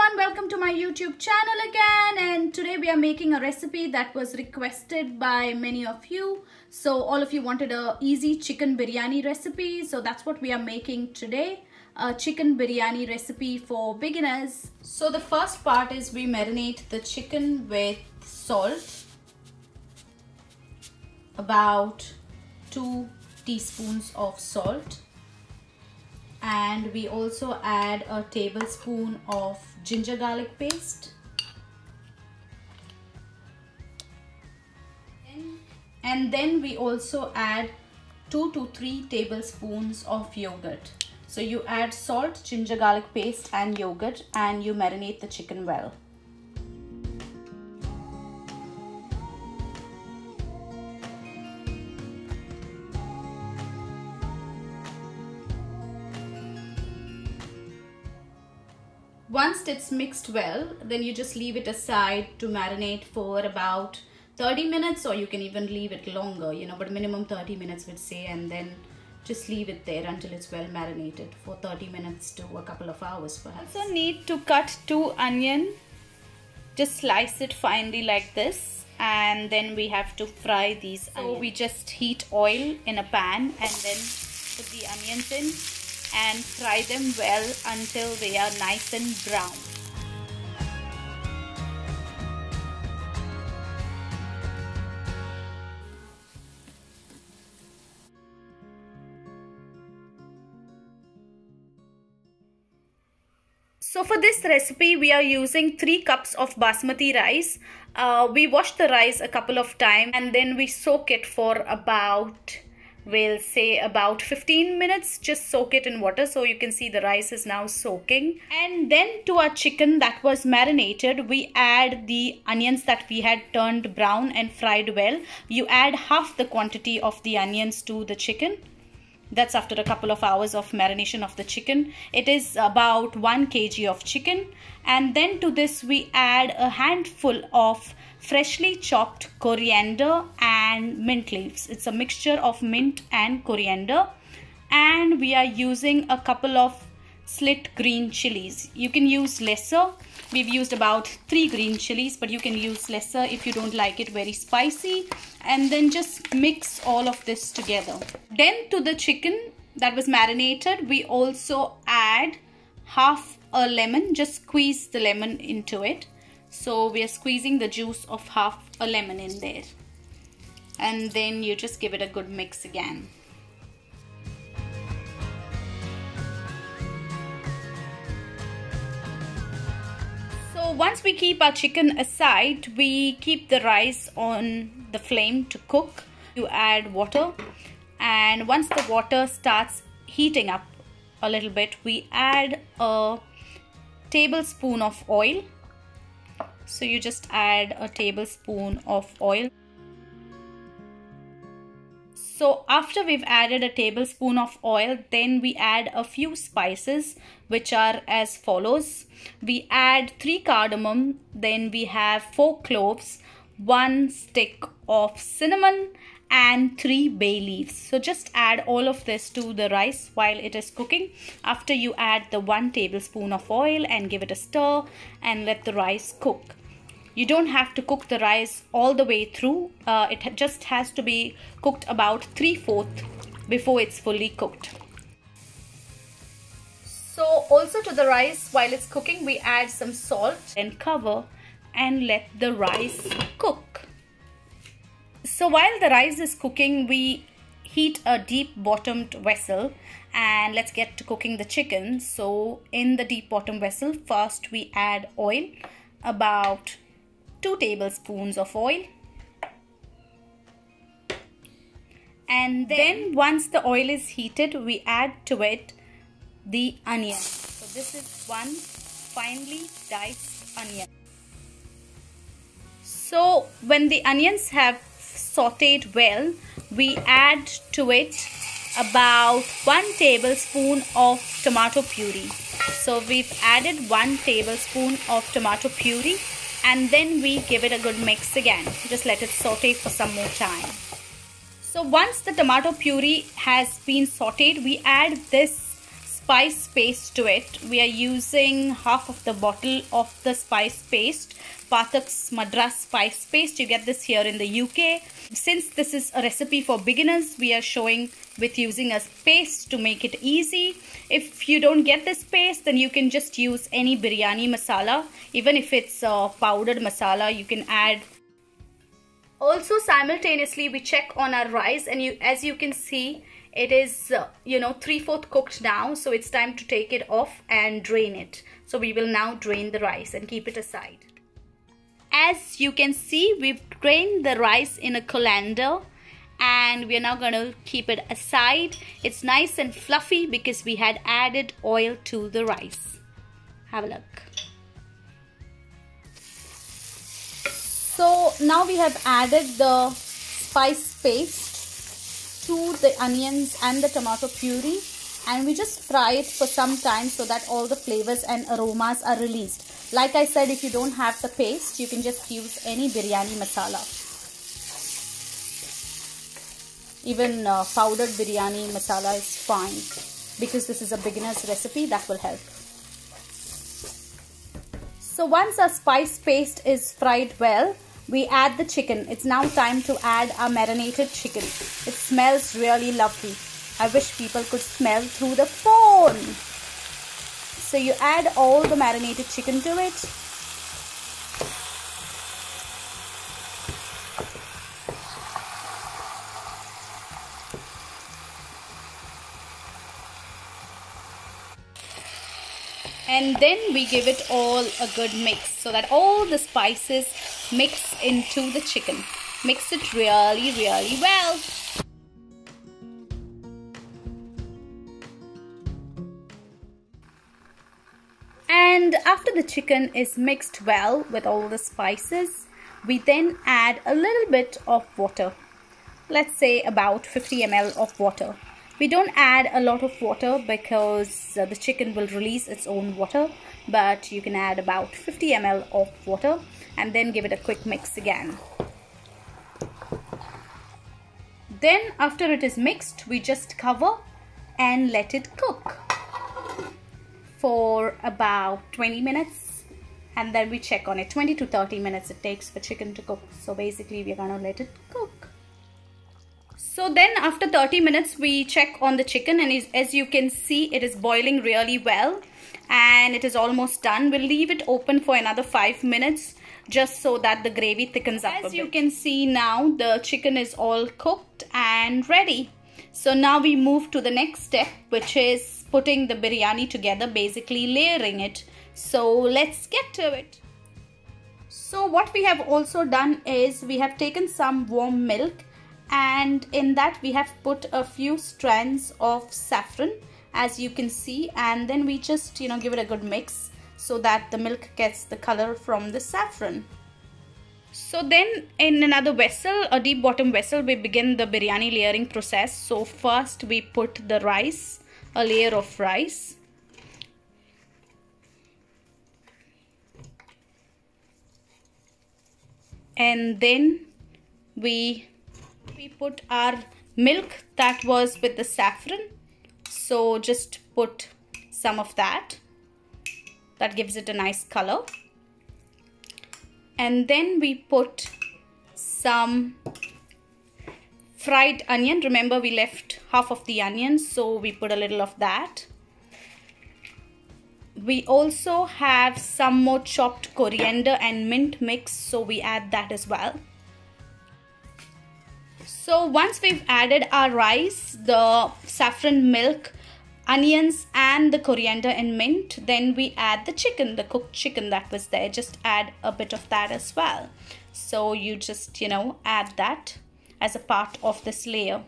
everyone, welcome to my YouTube channel again, and today we are making a recipe that was requested by many of you. So all of you wanted a easy chicken biryani recipe, so that's what we are making today, a chicken biryani recipe for beginners. So the first part is we marinate the chicken with salt, about 2 teaspoons of salt. And we also add a tablespoon of ginger garlic paste, and then we also add 2 to 3 tablespoons of yogurt. So you add salt, ginger garlic paste and yogurt, and you marinate the chicken well. Once it's mixed well, then you just leave it aside to marinate for about 30 minutes, or you can even leave it longer, but minimum 30 minutes would say, and then just leave it there until it's well marinated for 30 minutes to a couple of hours perhaps. Also need to cut 2 onions, just slice it finely like this, and then we have to fry these onions. So we just heat oil in a pan and then put the onions in and fry them well until they are nice and brown. So for this recipe we are using 3 cups of basmati rice. We wash the rice a couple of times and then we soak it for about, we'll say about 15 minutes. Just soak it in water, so you can see the rice is now soaking. And then to our chicken that was marinated, we add the onions that we had turned brown and fried well. You add half the quantity of the onions to the chicken. That's after a couple of hours of marination of the chicken. It is about 1 kg of chicken. And then to this we add a handful of freshly chopped coriander and mint leaves. It's a mixture of mint and coriander. And we are using a couple of slit green chillies. You can use lesser. We've used about 3 green chillies, but you can use lesser if you don't like it very spicy. And then just mix all of this together. Then to the chicken that was marinated, we also add half a lemon. Just squeeze the lemon into it. So we are squeezing the juice of half a lemon in there. And then you just give it a good mix again. So once we keep our chicken aside, we keep the rice on the flame to cook. You add water, and once the water starts heating up a little bit, we add a tablespoon of oil. So you just add a tablespoon of oil. So after we've added a tablespoon of oil, then we add a few spices, which are as follows. We add 3 cardamom, then we have 4 cloves, 1 stick of cinnamon and 3 bay leaves. So just add all of this to the rice while it is cooking. After you add the 1 tablespoon of oil and give it a stir and let the rice cook. You don't have to cook the rice all the way through. It just has to be cooked about 3/4 before it's fully cooked. So also to the rice, while it's cooking, we add some salt and cover and let the rice cook. So while the rice is cooking, we heat a deep bottomed vessel and let's get to cooking the chicken. So in the deep bottom vessel, first we add oil, about 2 tablespoons of oil, and then once the oil is heated, we add to it the onion. So this is 1 finely diced onion. So when the onions have sauteed well, we add to it about 1 tablespoon of tomato puree. So we've added 1 tablespoon of tomato puree, and then we give it a good mix again. Just let it saute for some more time. So once the tomato puree has been sauteed, we add this spice paste to it. We are using half of the bottle of the spice paste, Pataks Madras spice paste. You get this here in the UK. Since this is a recipe for beginners, we are showing with using a paste to make it easy. If you don't get this paste, then you can just use any biryani masala. Even if it's a powdered masala, you can add. Also, simultaneously, we check on our rice, and as you can see, it is 3/4 cooked now. So it's time to take it off and drain it. So we will now drain the rice and keep it aside. As you can see, we've drained the rice in a colander, and we are now going to keep it aside. It's nice and fluffy because we had added oil to the rice. Have a look. So now we have added the spice paste to the onions and the tomato puree, and we just fry it for some time so that all the flavors and aromas are released. Like I said, if you don't have the paste, you can just use any biryani masala. Even powdered biryani masala is fine, because this is a beginner's recipe. That will help. So once our spice paste is fried well, we add the chicken. It's now time to add our marinated chicken. It smells really lovely. I wish people could smell through the phone. So you add all the marinated chicken to it. And then we give it all a good mix so that all the spices mix into the chicken. Mix it really, really well. And after the chicken is mixed well with all the spices, we then add a little bit of water. Let's say about 50 ml of water. We don't add a lot of water because the chicken will release its own water, but you can add about 50 ml of water and then give it a quick mix again. Then after it is mixed, we just cover and let it cook for about 20 minutes, and then we check on it. 20 to 30 minutes it takes for chicken to cook. So basically we're gonna let it cook. So then after 30 minutes we check on the chicken, and as you can see, it is boiling really well and it is almost done. We'll leave it open for another 5 minutes just so that the gravy thickens up a bit. As you can see now, the chicken is all cooked and ready. So now we move to the next step, which is putting the biryani together, basically layering it. So let's get to it. So what we have also done is we have taken some warm milk, and in that we have put a few strands of saffron, as you can see, and then we just give it a good mix so that the milk gets the color from the saffron. So then in another vessel, a deep bottom vessel, we begin the biryani layering process. So first we put the rice, a layer of rice. And then we put our milk that was with the saffron. So just put some of that. That gives it a nice color. And then we put some fried onion. Remember, we left half of the onion, so we put a little of that. We also have some more chopped coriander and mint mix, so we add that as well. So once we've added our rice, the saffron milk, onions and the coriander and mint, then we add the chicken, the cooked chicken that was there. Just add a bit of that as well. So you just add that as a part of this layer.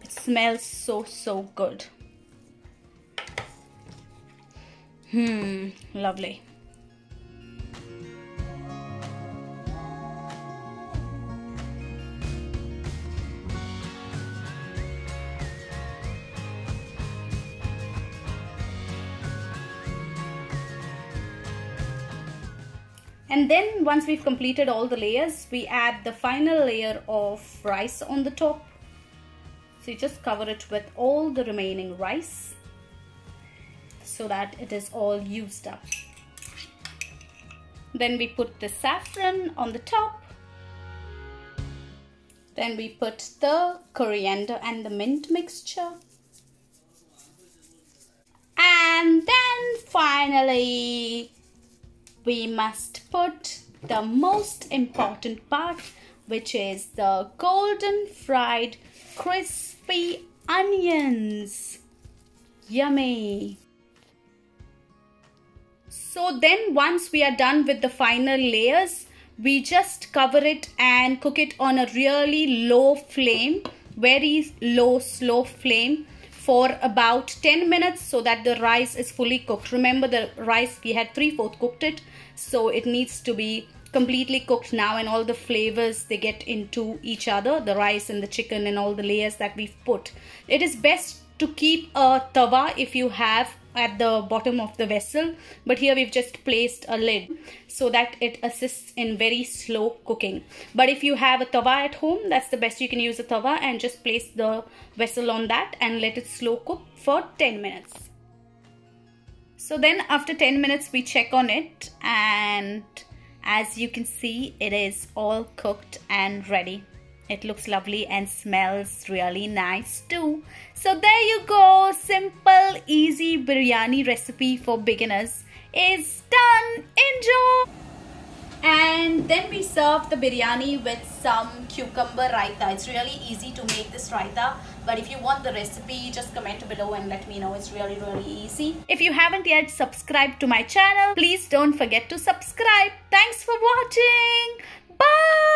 It smells so good. Lovely. And then once we've completed all the layers, we add the final layer of rice on the top. So So you just cover it with all the remaining rice so that it is all used up. Then we put the saffron on the top. Then we put the coriander and the mint mixture. And then finally, we must put the most important part, which is the golden fried crispy onions. Yummy. So then once we are done with the final layers, we just cover it and cook it on a really low flame, very low, slow flame for about 10 minutes so that the rice is fully cooked. Remember, the rice, we had 3/4 cooked it, so it needs to be completely cooked now, and all the flavors, they get into each other, the rice and the chicken and all the layers that we've put. It is best to keep a tawa if you have at the bottom of the vessel, but here we've just placed a lid so that it assists in very slow cooking. But if you have a tawa at home, that's the best. You can use a tawa and just place the vessel on that and let it slow cook for 10 minutes. So then after 10 minutes we check on it, and as you can see, it is all cooked and ready. It looks lovely and smells really nice too. So there you go. Simple, easy biryani recipe for beginners is done. Enjoy! And then we serve the biryani with some cucumber raita. It's really easy to make this raita, but if you want the recipe, just comment below and let me know. It's really easy. If you haven't yet subscribed to my channel, please don't forget to subscribe. Thanks for watching. Bye!